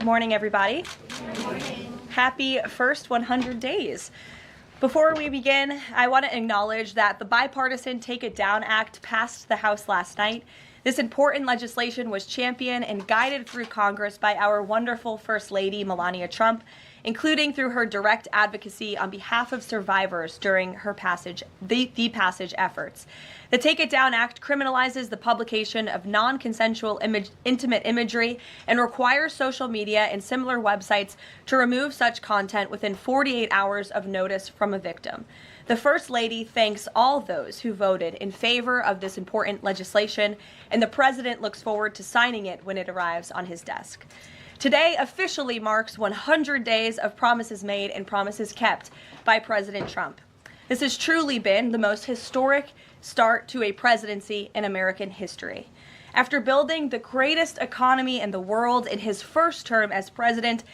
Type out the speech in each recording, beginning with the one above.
Good morning, everybody. Good morning. Happy first 100 days. Before we begin, I want to acknowledge that the bipartisan Take It Down Act passed the House last night. This important legislation was championed and guided through Congress by our wonderful First Lady, Melania Trump, including through her direct advocacy on behalf of survivors during her passage efforts. The Take It Down Act criminalizes the publication of non-consensual intimate imagery and requires social media and similar websites to remove such content within 48 hours of notice from a victim. The First Lady thanks all those who voted in favor of this important legislation, and the President looks forward to signing it when it arrives on his desk. Today officially marks 100 days of promises made and promises kept by President Trump. This has truly been the most historic start to a presidency in American history. After building the greatest economy in the world in his first term as president,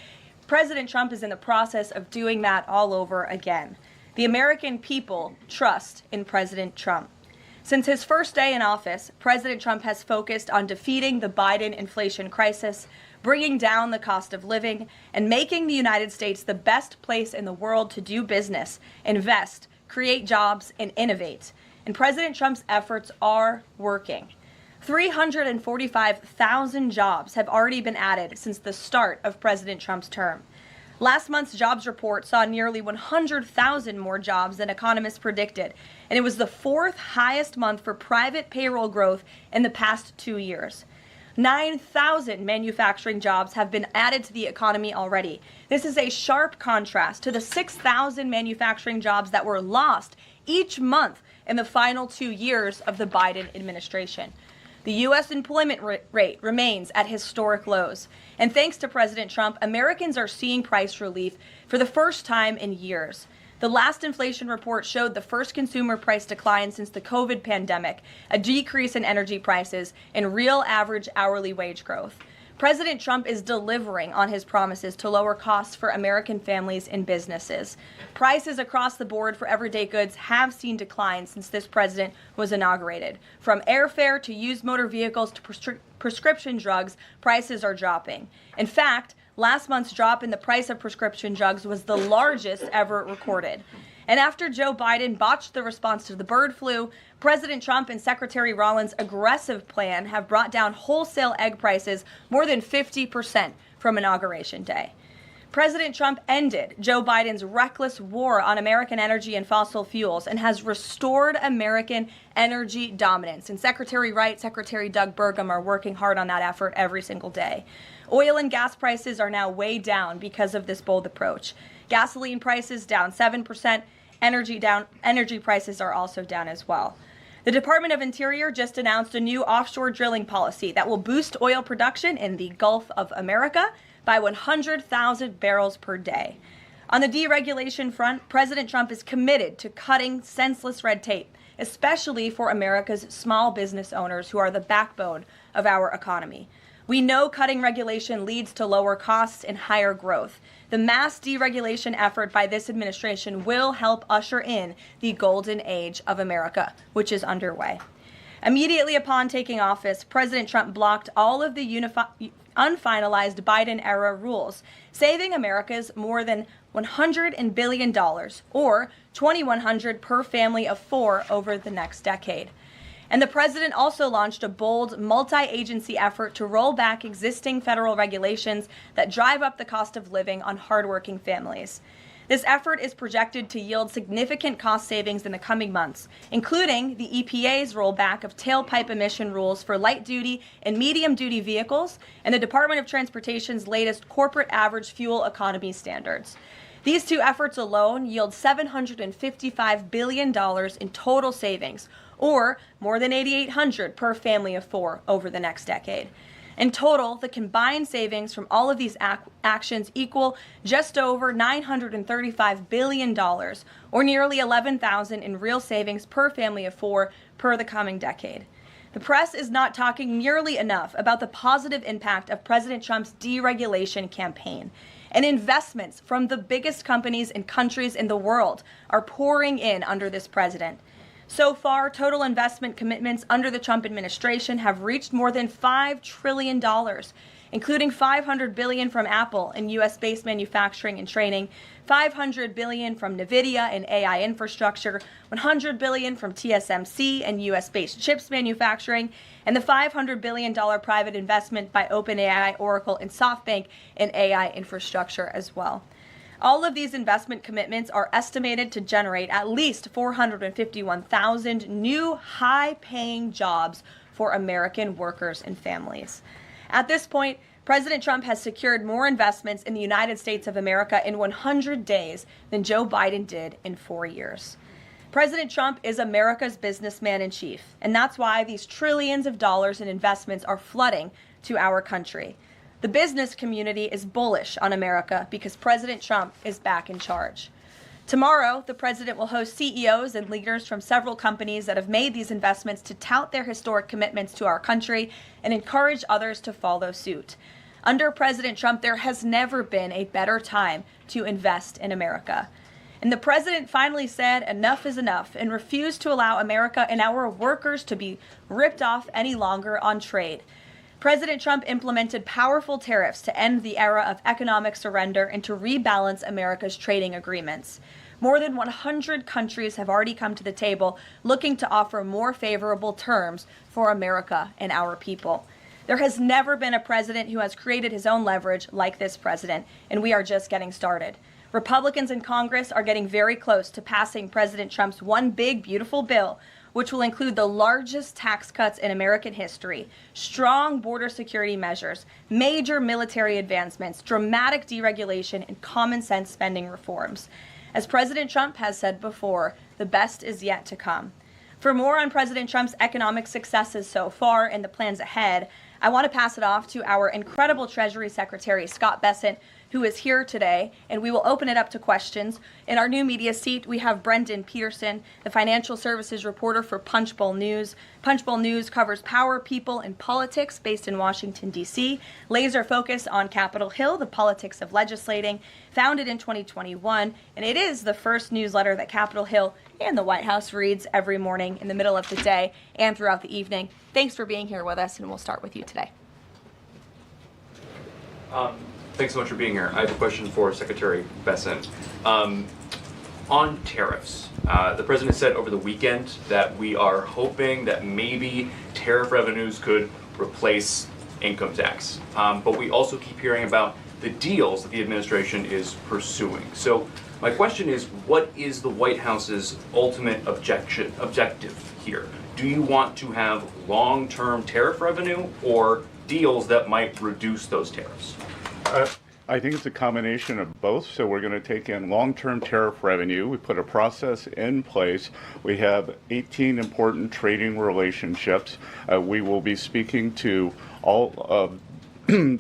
President Trump is in the process of doing that all over again. The American people trust in President Trump. Since his first day in office, President Trump has focused on defeating the Biden inflation crisis, bringing down the cost of living, and making the United States the best place in the world to do business, invest, create jobs, and innovate. And President Trump's efforts are working. 345,000 jobs have already been added since the start of President Trump's term. Last month's jobs report saw nearly 100,000 more jobs than economists predicted, and it was the fourth highest month for private payroll growth in the past 2 years. 9,000 manufacturing jobs have been added to the economy already. This is a sharp contrast to the 6,000 manufacturing jobs that were lost each month in the final 2 years of the Biden administration. The U.S. employment rate remains at historic lows. And thanks to President Trump, Americans are seeing price relief for the first time in years. The last inflation report showed the first consumer price decline since the COVID pandemic, a decrease in energy prices, and real average hourly wage growth. President Trump is delivering on his promises to lower costs for American families and businesses. Prices across the board for everyday goods have seen declines since this president was inaugurated. From airfare to used motor vehicles to prescription drugs, prices are dropping. In fact, last month's drop in the price of prescription drugs was the largest ever recorded. And after Joe Biden botched the response to the bird flu, President Trump and Secretary Rollins' aggressive plan have brought down wholesale egg prices more than 50% from Inauguration Day. President Trump ended Joe Biden's reckless war on American energy and fossil fuels and has restored American energy dominance. And Secretary Wright, Secretary Doug Burgum are working hard on that effort every single day. Oil and gas prices are now way down because of this bold approach. Gasoline prices down 7%. Energy prices are also down as well. The Department of Interior just announced a new offshore drilling policy that will boost oil production in the Gulf of America by 100,000 barrels per day. On the deregulation front, President Trump is committed to cutting senseless red tape, especially for America's small business owners who are the backbone of our economy. We know cutting regulation leads to lower costs and higher growth. The mass deregulation effort by this administration will help usher in the golden age of America, which is underway. Immediately upon taking office, President Trump blocked all of the unfinalized Biden-era rules, saving Americans more than $100 billion, or $2,100 per family of four over the next decade. And the president also launched a bold multi-agency effort to roll back existing federal regulations that drive up the cost of living on hardworking families. This effort is projected to yield significant cost savings in the coming months, including the EPA's rollback of tailpipe emission rules for light-duty and medium-duty vehicles and the Department of Transportation's latest corporate average fuel economy standards. These two efforts alone yield $755 billion in total savings, or more than $8,800 per family of four over the next decade. In total, the combined savings from all of these actions equal just over $935 billion, or nearly $11,000 in real savings per family of four per the coming decade. The press is not talking nearly enough about the positive impact of President Trump's deregulation campaign. And investments from the biggest companies and countries in the world are pouring in under this president. So far, total investment commitments under the Trump administration have reached more than $5 trillion. including $500 billion from Apple in U.S.-based manufacturing and training, $500 billion from NVIDIA in AI infrastructure, $100 billion from TSMC and U.S.-based chips manufacturing, and the $500 billion private investment by OpenAI, Oracle, and SoftBank in AI infrastructure as well. All of these investment commitments are estimated to generate at least 451,000 new high-paying jobs for American workers and families. At this point, President Trump has secured more investments in the United States of America in 100 days than Joe Biden did in 4 years. President Trump is America's businessman in chief, and that's why these trillions of dollars in investments are flooding to our country. The business community is bullish on America because President Trump is back in charge. Tomorrow, the president will host CEOs and leaders from several companies that have made these investments to tout their historic commitments to our country and encourage others to follow suit. Under President Trump, there has never been a better time to invest in America. And the president finally said enough is enough and refused to allow America and our workers to be ripped off any longer on trade. President Trump implemented powerful tariffs to end the era of economic surrender and to rebalance America's trading agreements. More than 100 countries have already come to the table looking to offer more favorable terms for America and our people. There has never been a president who has created his own leverage like this president, and we are just getting started. Republicans in Congress are getting very close to passing President Trump's one big, beautiful bill, which will include the largest tax cuts in American history, strong border security measures, major military advancements, dramatic deregulation, and common sense spending reforms. As President Trump has said before, the best is yet to come. For more on President Trump's economic successes so far and the plans ahead, I want to pass it off to our incredible Treasury Secretary, Scott Bessent, who is here today, and we will open it up to questions. In our new media seat, we have Brendan Peterson, the financial services reporter for Punchbowl News. Punchbowl News covers power, people, and politics based in Washington, D.C., laser focus on Capitol Hill, the politics of legislating, founded in 2021, and it is the first newsletter that Capitol Hill and the White House reads every morning in the middle of the day and throughout the evening. Thanks for being here with us, and we'll start with you today. Thanks so much for being here. I have a question for Secretary Bessent. On tariffs, the president said over the weekend that we are hoping that maybe tariff revenues could replace income tax. But we also keep hearing about the deals that the administration is pursuing. So my question is, what is the White House's ultimate objective here? Do you want to have long-term tariff revenue or deals that might reduce those tariffs? I think it's a combination of both. So we're going to take in long-term tariff revenue. We put a process in place. We have 18 important trading relationships. We will be speaking to all of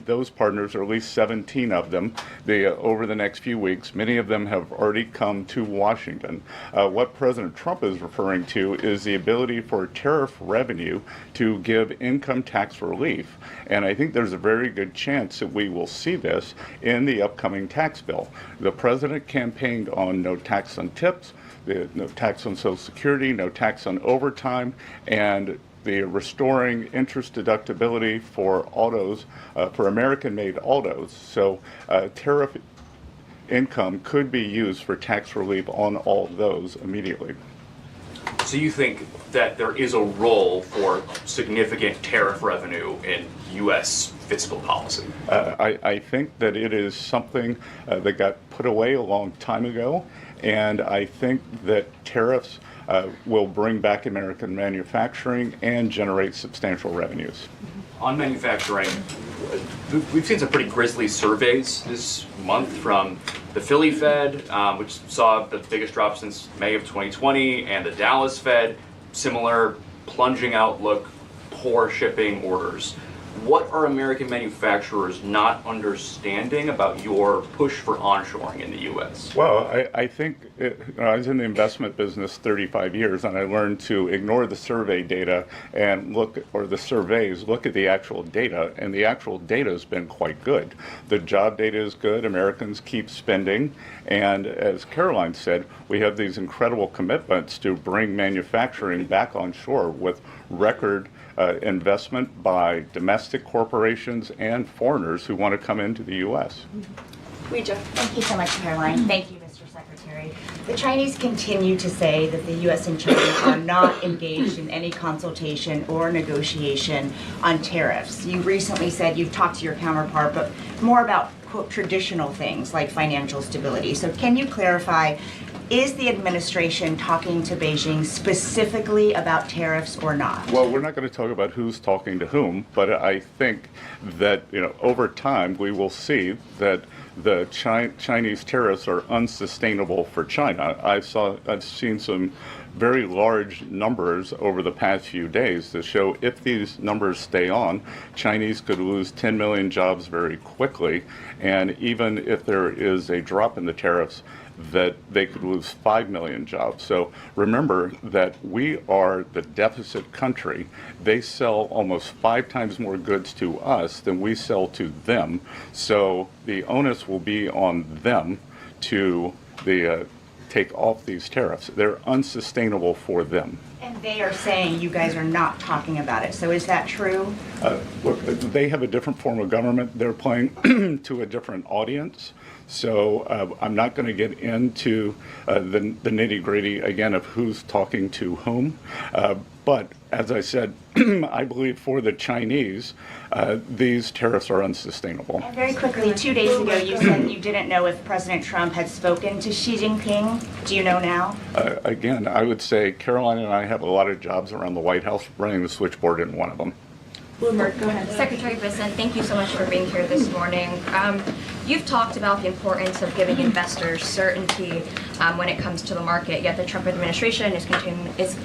those partners, or at least 17 of them, over the next few weeks. Many of them have already come to Washington. What President Trump is referring to is the ability for tariff revenue to give income tax relief. And I think there's a very good chance that we will see this in the upcoming tax bill. The president campaigned on no tax on tips, no tax on Social Security, no tax on overtime, and the restoring interest deductibility for autos, for American-made autos. So tariff income could be used for tax relief on all those immediately. So you think that there is a role for significant tariff revenue in U.S. fiscal policy? I think that it is something that got put away a long time ago, and I think that tariffs will bring back American manufacturing and generate substantial revenues. On manufacturing, we've seen some pretty grisly surveys this month from the Philly Fed, which saw the biggest drop since May of 2020, and the Dallas Fed, similar plunging outlook, poor shipping orders. What are American manufacturers not understanding about your push for onshoring in the U.S.? Well, I think I was in the investment business 35 years, and I learned to ignore the survey data and look at the actual data, and the actual data has been quite good. The job data is good. Americans keep spending, and as Caroline said, we have these incredible commitments to bring manufacturing back on shore with record investment by domestic corporations and foreigners who want to come into the U.S. Thank you so much, Caroline. Thank you, Mr. Secretary. The Chinese continue to say that the U.S. and China are not engaged in any consultation or negotiation on tariffs. You recently said you've talked to your counterpart, but more about, quote, traditional things like financial stability. So can you clarify, is the administration talking to Beijing specifically about tariffs or not? Well, we're not going to talk about who's talking to whom, but I think that, over time we will see that the Chinese tariffs are unsustainable for China. I've seen some very large numbers over the past few days that show if these numbers stay on, Chinese could lose 10 million jobs very quickly, and even if there is a drop in the tariffs, that they could lose 5 million jobs. So remember that we are the deficit country. They sell almost 5 times more goods to us than we sell to them. So the onus will be on them to take off these tariffs. They're unsustainable for them. And they are saying you guys are not talking about it. So is that true? Look, they have a different form of government. They're playing to a different audience. So I'm not going to get into the nitty-gritty again of who's talking to whom. But as I said, I believe for the Chinese, these tariffs are unsustainable. And very quickly, 2 days ago, you said you didn't know if President Trump had spoken to Xi Jinping. Do you know now? Again, I would say Caroline and I have a lot of jobs around the White House. Running the switchboard isn't one of them. Bloomberg, go ahead. Secretary Bisson, thank you so much for being here this morning. You've talked about the importance of giving investors certainty when it comes to the market, yet the Trump administration is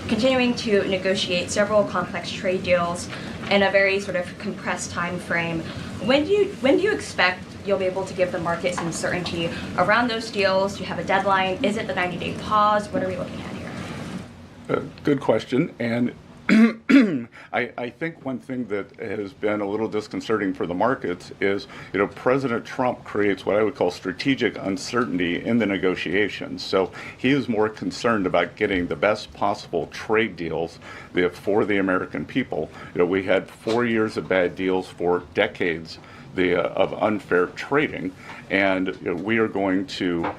continuing to negotiate several complex trade deals in a very sort of compressed time frame. When do you expect you'll be able to give the market some certainty around those deals? Do you have a deadline? Is it the 90-day pause? What are we looking at here? Good question. And I think one thing that has been a little disconcerting for the markets is, President Trump creates what I would call strategic uncertainty in the negotiations. So he is more concerned about getting the best possible trade deals for the American people. We had 4 years of bad deals for decades of unfair trading, and we are going to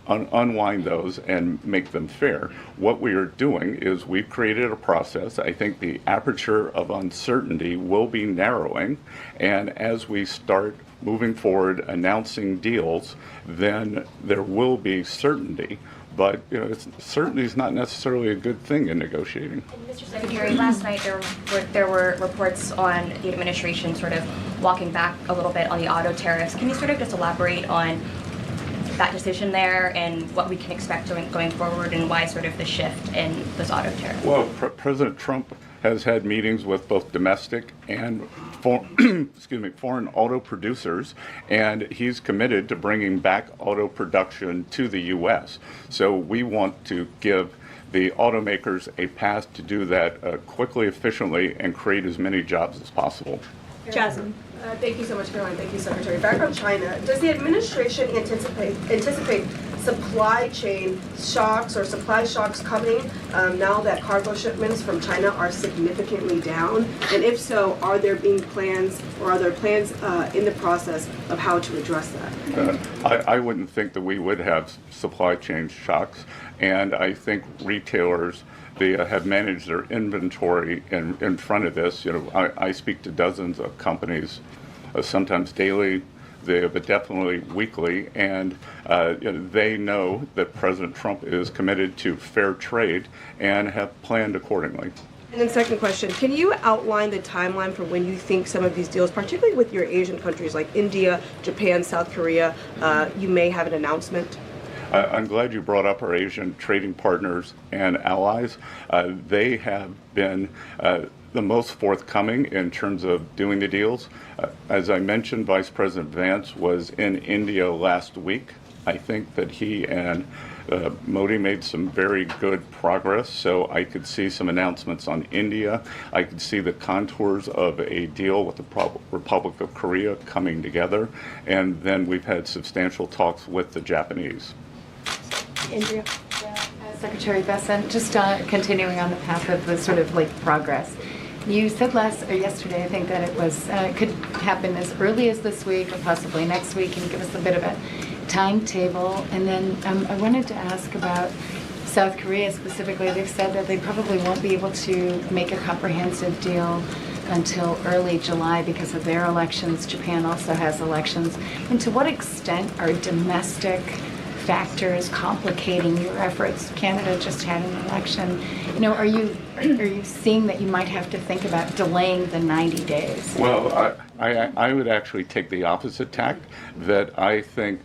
unwind those and make them fair. What we are doing is we've created a process. I think the aperture of uncertainty will be narrowing, and as we start moving forward announcing deals, then there will be certainty. But certainty is not necessarily a good thing in negotiating. Mr. Secretary, last night there were reports on the administration sort of walking back a little bit on the auto tariffs. Can you sort of just elaborate on that decision there and what we can expect going forward, and why sort of the shift in those auto tariffs? Well, President Trump has had meetings with both domestic and foreign auto producers, and he's committed to bringing back auto production to the U.S. So we want to give the automakers a path to do that quickly, efficiently, and create as many jobs as possible. Jasmine. Thank you so much, Caroline. Thank you, Secretary. Back on China, does the administration anticipate supply chain shocks or supply shocks coming now that cargo shipments from China are significantly down? And if so, are there plans in the process of how to address that? I wouldn't think that we would have supply chain shocks, and I think retailers have managed their inventory in front of this. I speak to dozens of companies, sometimes daily, but definitely weekly, and they know that President Trump is committed to fair trade and have planned accordingly. And then second question, can you outline the timeline for when you think some of these deals, particularly with your Asian countries like India, Japan, South Korea, you may have an announcement? I'm glad you brought up our Asian trading partners and allies. They have been the most forthcoming in terms of doing the deals. As I mentioned, Vice President Vance was in India last week. I think that he and Modi made some very good progress, so I could see some announcements on India. I could see the contours of a deal with the Republic of Korea coming together, and then we've had substantial talks with the Japanese. Andrea. Secretary Besson, just continuing on the path of the sort of progress. You said yesterday, I think, that it was could happen as early as this week or possibly next week. Can you give us a bit of a timetable? And then I wanted to ask about South Korea specifically. They've said that they probably won't be able to make a comprehensive deal until early July because of their elections. Japan also has elections. And to what extent are domestic factors complicating your efforts? Canada just had an election. Are you seeing that you might have to think about delaying the 90 days? Well, I would actually take the opposite tack, that I think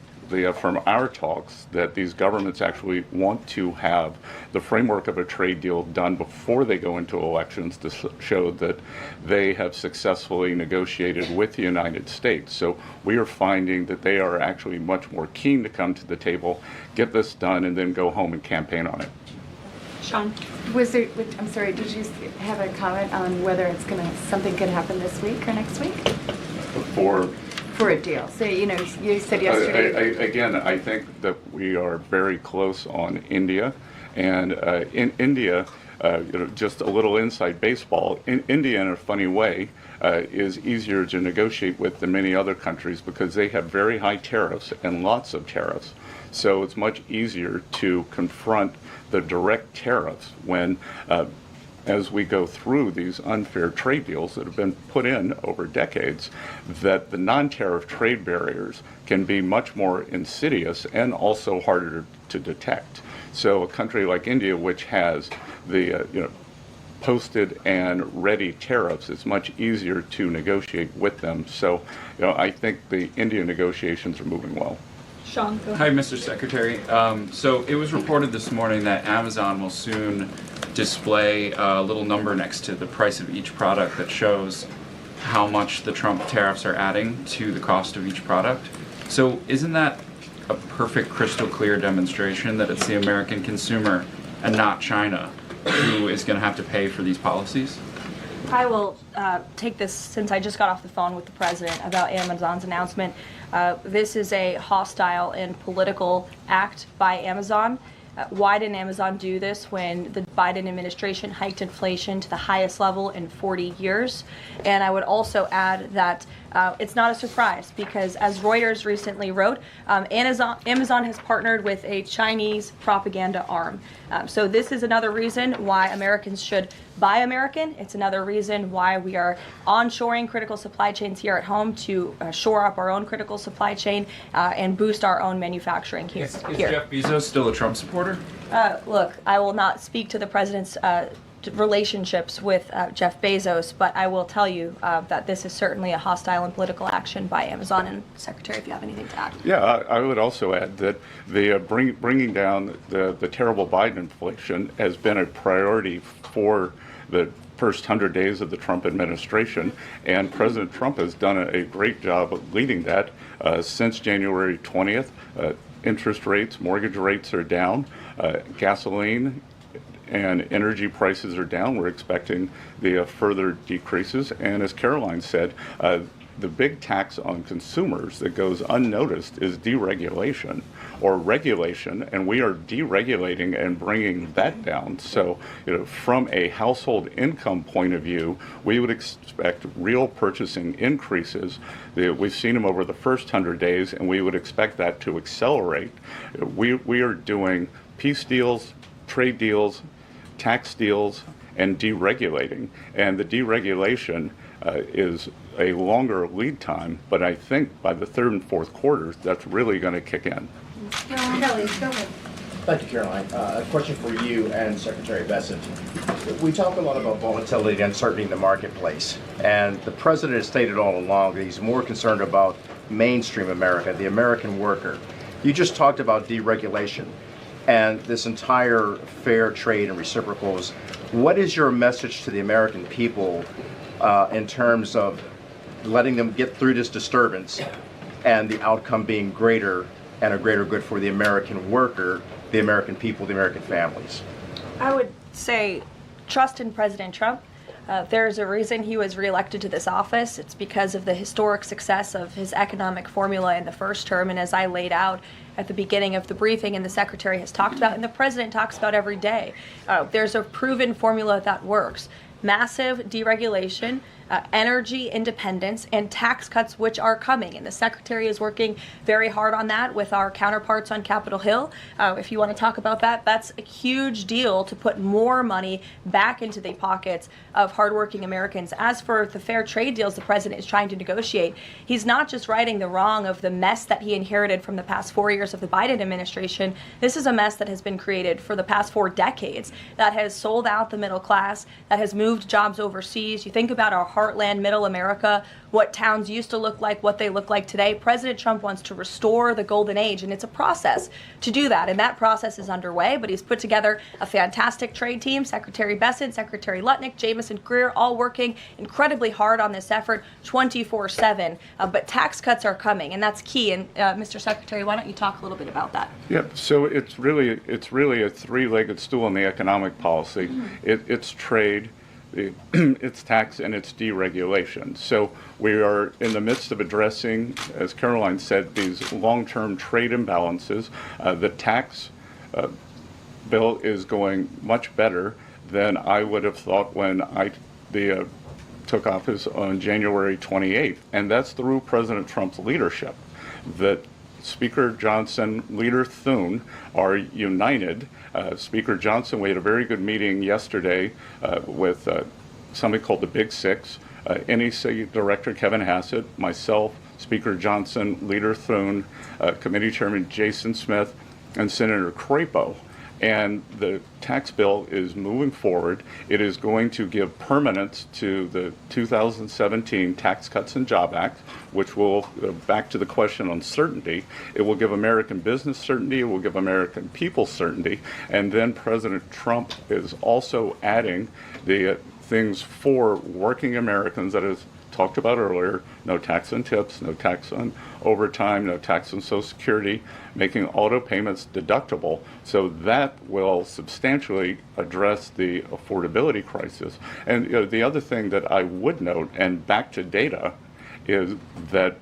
from our talks that these governments actually want to have the framework of a trade deal done before they go into elections to show that they have successfully negotiated with the United States. So we are finding that they are actually much more keen to come to the table, get this done, and then go home and campaign on it. Sean? I'm sorry, did you have a comment on whether something could happen this week or next week? For a deal. So, you said yesterday. I think that we are very close on India. And in India, just a little inside baseball, India, in a funny way, is easier to negotiate with than many other countries because they have very high tariffs and lots of tariffs. So it's much easier to confront the direct tariffs when as we go through these unfair trade deals that have been put in over decades, that the non-tariff trade barriers can be much more insidious and also harder to detect. So a country like India, which has the posted and ready tariffs, it's much easier to negotiate with them. So I think the India negotiations are moving well. Sean, go ahead. Hi, Mr. Secretary. So it was reported this morning that Amazon will soon display a little number next to the price of each product that shows how much the Trump tariffs are adding to the cost of each product. So isn't that a perfect crystal clear demonstration that it's the American consumer and not China who is going to have to pay for these policies? I will take this since I just got off the phone with the president about Amazon's announcement. This is a hostile and political act by Amazon. Why didn't Amazon do this when the Biden administration hiked inflation to the highest level in 40 years? And I would also add that it's not a surprise because, as Reuters recently wrote, Amazon has partnered with a Chinese propaganda arm. So this is another reason why Americans should buy American. It's another reason why we are onshoring critical supply chains here at home to shore up our own critical supply chain and boost our own manufacturing here. Is Jeff Bezos still a Trump supporter? Look, I will not speak to the president's relationships with Jeff Bezos, but I will tell you that this is certainly a hostile and political action by Amazon. And Secretary, if you have anything to add. Yeah, I would also add that the bringing down the terrible Biden inflation has been a priority for the first 100 days of the Trump administration, and President Trump has done a great job of leading that since January 20th. Interest rates, mortgage rates are down, gasoline and energy prices are down. We're expecting the further decreases. And as Caroline said, the big tax on consumers that goes unnoticed is deregulation or regulation, and we are deregulating and bringing that down. So, from a household income point of view, we would expect real purchasing increases. We've seen them over the first 100 days, and we would expect that to accelerate. We are doing peace deals, trade deals, tax deals, and deregulating. And the deregulation is a longer lead time, but I think by the third and fourth quarters, that's really going to kick in. Kelly, go ahead. Thank you, Caroline. A question for you and Secretary Bessent. We talk a lot about volatility and uncertainty in the marketplace, and the president has stated all along that he's more concerned about mainstream America, the American worker. You just talked about deregulation and this entire fair trade and reciprocals. What is your message to the American people in terms of letting them get through this disturbance and the outcome being greater and a greater good for the American worker, the American people, the American families? I would say trust in President Trump. There's a reason he was reelected to this office. It's because of the historic success of his economic formula in the first term. And as I laid out at the beginning of the briefing and the Secretary has talked about and the President talks about every day, there's a proven formula that works. massive deregulation, energy independence, and tax cuts, which are coming. And the Secretary is working very hard on that with our counterparts on Capitol Hill. If you want to talk about that, that's a huge deal to put more money back into the pockets of hardworking Americans. As for the fair trade deals the president is trying to negotiate, he's not just righting the wrong of the mess that he inherited from the past 4 years of the Biden administration. This is a mess that has been created for the past 4 decades that has sold out the middle class, that has moved jobs overseas. You think about our heartland, middle America, what towns used to look like, what they look like today. President Trump wants to restore the golden age, and it's a process to do that. And that process is underway, but he's put together a fantastic trade team. Secretary Bessent, Secretary Lutnick, Jamieson Greer, all working incredibly hard on this effort 24/7. But tax cuts are coming, and that's key. And Mr. Secretary, why don't you talk a little bit about that? Yep. So it's really a three-legged stool in the economic policy. It's trade, it's tax, and it's deregulation. So we are in the midst of addressing, as Caroline said, these long-term trade imbalances. The tax bill is going much better than I would have thought when I took office on January 28th, and that's through President Trump's leadership. That Speaker Johnson, Leader Thune are united. Speaker Johnson, we had a very good meeting yesterday with somebody called the Big Six, NEC Director Kevin Hassett, myself, Speaker Johnson, Leader Thune, Committee Chairman Jason Smith, and Senator Crapo. And the tax bill is moving forward. It is going to give permanence to the 2017 Tax Cuts and Job Act, which will, back to the question on certainty, it will give American business certainty, it will give American people certainty, and then President Trump is also adding the things for working Americans that is talked about earlier: no tax on tips, no tax on overtime, no tax on Social Security, making auto payments deductible. So that will substantially address the affordability crisis. And the other thing that I would note, and back to data, is that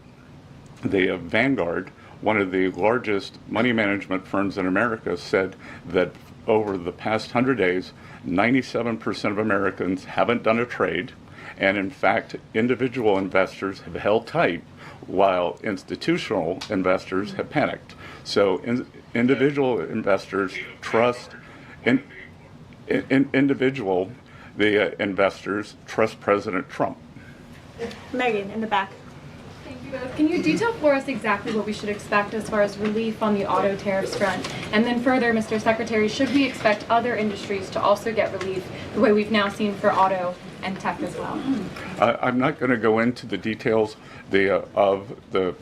the Vanguard, one of the largest money management firms in America, said that over the past 100 days, 97% of Americans haven't done a trade. And in fact, individual investors have held tight while institutional investors have panicked. So individual investors trust, investors trust President Trump. Megan, in the back. Thank you both. Can you detail for us exactly what we should expect as far as relief on the auto tariffs front? And then further, Mr. Secretary, should we expect other industries to also get relief the way we've now seen for auto and tech as well? I'm not going to go into the details of the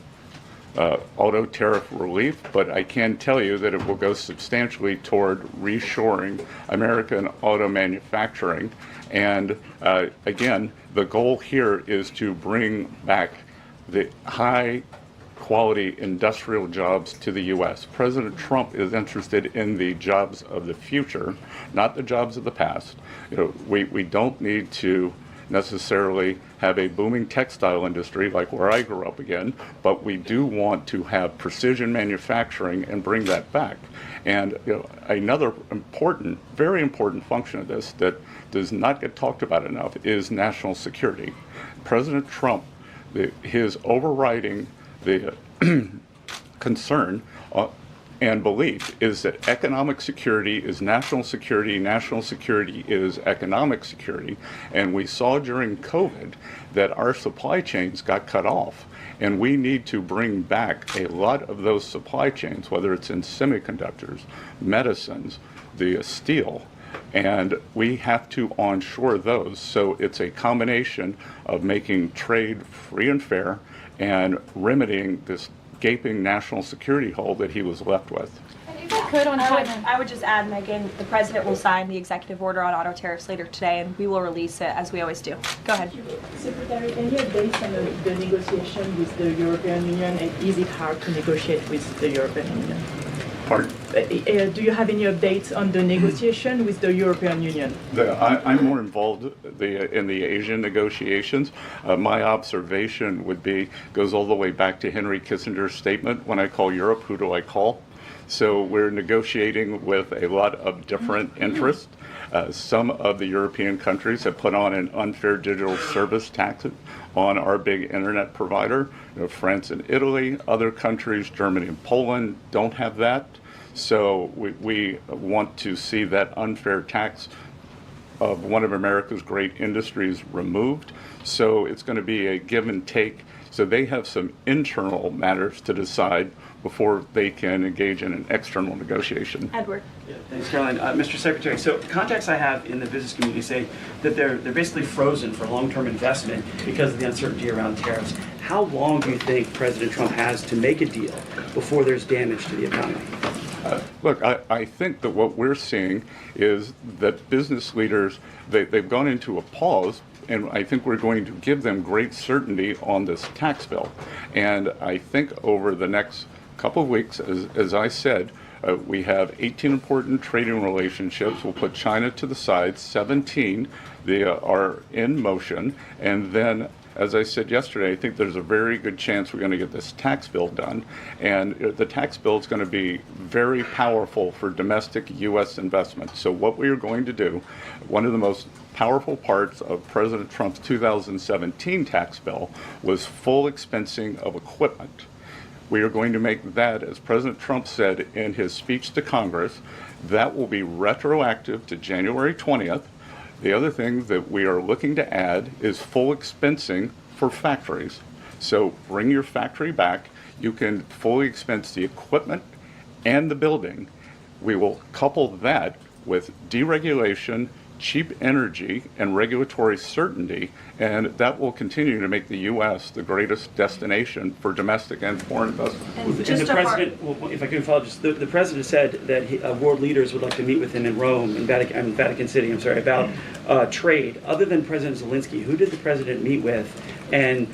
auto tariff relief, but I can tell you that it will go substantially toward reshoring American auto manufacturing. And again, the goal here is to bring back the high quality industrial jobs to the U.S. President Trump is interested in the jobs of the future, not the jobs of the past. We don't need to necessarily have a booming textile industry like where I grew up again, but we do want to have precision manufacturing and bring that back. And another important, very important function of this that does not get talked about enough is national security. President Trump, his overriding the concern and belief is that economic security is national security is economic security. And we saw during COVID that our supply chains got cut off. And we need to bring back a lot of those supply chains, whether it's in semiconductors, medicines, the steel, and we have to onshore those. So it's a combination of making trade free and fair and remedying this gaping national security hole that he was left with. If I could on I would just add, Megan, the president will sign the executive order on auto tariffs later today, and we will release it as we always do. Go ahead. Secretary, any updates on the negotiation with the European Union, and is it hard to negotiate with the European Union? Pardon? Do you have any updates on the negotiation with the European Union? I'm more involved in the Asian negotiations. My observation would be, goes all the way back to Henry Kissinger's statement, when I call Europe, who do I call? So we're negotiating with a lot of different interests. Some of the European countries have put on an unfair digital service tax on our big internet provider. France and Italy, other countries, Germany and Poland, don't have that. So we want to see that unfair tax of one of America's great industries removed. So it's going to be a give and take. So they have some internal matters to decide before they can engage in an external negotiation. Edward. Yeah, thanks, Caroline. Mr. Secretary, so contacts I have in the business community say that they're basically frozen for long-term investment because of the uncertainty around tariffs. How long do you think President Trump has to make a deal before there's damage to the economy? Look, I think that what we're seeing is that business leaders, they've gone into a pause, and I think we're going to give them great certainty on this tax bill. And I think over the next couple of weeks, as I said, we have 18 important trading relationships. We'll put China to the side. 17 they are in motion. And then, as I said yesterday, I think there's a very good chance we're going to get this tax bill done. And the tax bill is going to be very powerful for domestic U.S. investment. So what we are going to do, one of the most powerful parts of President Trump's 2017 tax bill was full expensing of equipment. We are going to make that, as President Trump said in his speech to Congress, that will be retroactive to January 20th. The other thing that we are looking to add is full expensing for factories. So bring your factory back. You can fully expense the equipment and the building. We will couple that with deregulation, cheap energy, and regulatory certainty, and that will continue to make the U.S. the greatest destination for domestic and foreign investment. And the president, well, if I could follow, just the president said that world leaders would like to meet with him in Rome, in Vatican City, about trade. Other than President Zelensky, who did the president meet with, and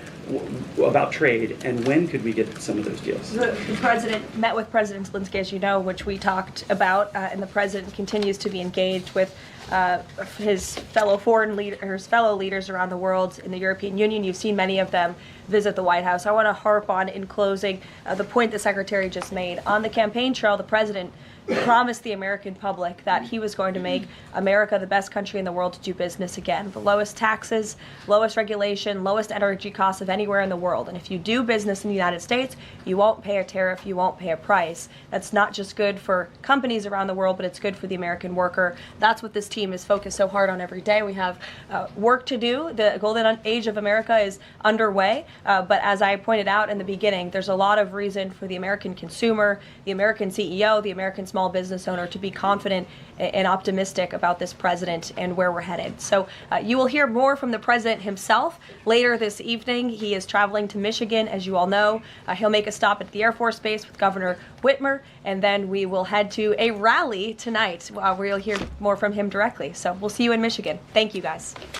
about trade, and when could we get some of those deals? The president met with President Zelensky, as you know, which we talked about, and the president continues to be engaged with his fellow leaders around the world in the European Union. You've seen many of them visit the White House. I want to harp on, in closing, the point the Secretary just made. On the campaign trail, the president promised the American public that he was going to make America the best country in the world to do business again. The lowest taxes, lowest regulation, lowest energy costs of anywhere in the world. And if you do business in the United States, you won't pay a tariff, you won't pay a price. That's not just good for companies around the world, but it's good for the American worker. That's what this team is focused so hard on every day. We have work to do. The golden age of America is underway. But as I pointed out in the beginning, there's a lot of reason for the American consumer, the American CEO, the American small business owner to be confident and optimistic about this president and where we're headed. So you will hear more from the president himself later this evening. He is traveling to Michigan, as you all know. He'll make a stop at the Air Force Base with Governor Whitmer, and then we will head to a rally tonight where you'll hear more from him directly. So we'll see you in Michigan. Thank you, guys.